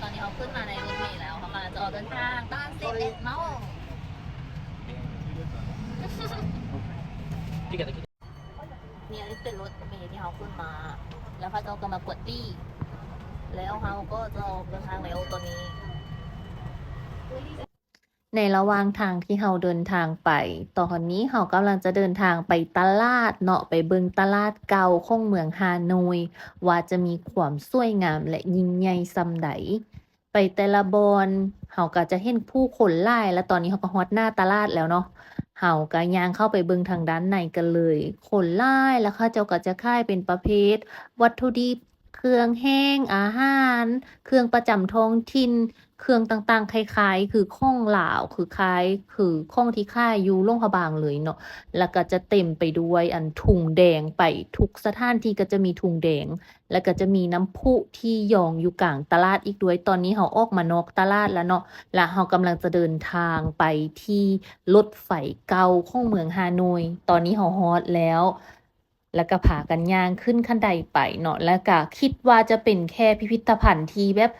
ตอนนี้เขาขึ้นมาในรถเมล์แล้วเขากำลังจะออกเดินทางตอน11 โมงเนี่ยนี่เป็นรถเมล์ที่เขาขึ้นมา แล้วเขาจะก็มากดตี้แล้วเขาก็จะออกเดินทางแล้วตอนนี้ ในระหว่างทางที่เราเดินทางไป ตอนนี้เรากำลังจะเดินทางไปตลาดเนาะไปเบิ่งตลาดเก่าของเมืองฮานอยว่าจะมีความสวยงามและยิ่งใหญ่ส่ำใด ไปแต่ละบอนเราก็จะเห็นผู้คนหลายและตอนนี้เราก็ฮอดหน้าตลาดแล้วเนาะเราก็ย่างเข้าไปเบิ่งทางด้านในกันเลยคนหลายแล้วเขาเจ้าก็จะขายเป็นประเภท วัตถุดิบเครื่องแห้งอาหารเครื่องประจำท้องถิ่นเครื่องต่างๆคล้ายๆคือของลาวคือคล้ายคือของที่ขายอยู่โรงพยาบาลเลยเนาะแล้วก็จะเต็มไปด้วยอันถุงแดงไปทุกสถานที่ก็จะมีถุงแดงแล้วก็จะมีน้ำพุที่หย่องอยู่กลางตลาดอีกด้วยตอนนี้เราออกมานอกตลาดแล้วเนาะแล้วเรากำลังจะเดินทางไปที่รถไฟเก่าของเมืองฮานอยตอนนี้เราฮอดแล้ว แล้วก็พากันย่างขึ้นขั้นใดไปเนาะแล้วก็คิดว่าจะเป็นแค่พิพิธภัณฑ์ที่แบบ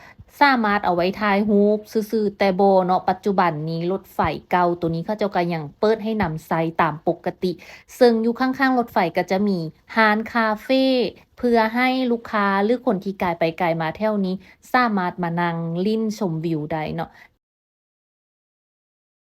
สามารถเอาไว้ถ่ายรูปซื่อๆแต่บ่เนาะปัจจุบันนี้รถไฟเก่าตัวนี้เขาเจ้าก็ยังเปิดให้นำไซตามปกติซึ่งอยู่ข้างๆรถไฟก็จะมีร้านคาเฟ่เพื่อให้ลูกค้าหรือคนที่ไกลไปไกลมาแถวนี้สามารถมานั่งลิ้นชมวิวได้เนาะ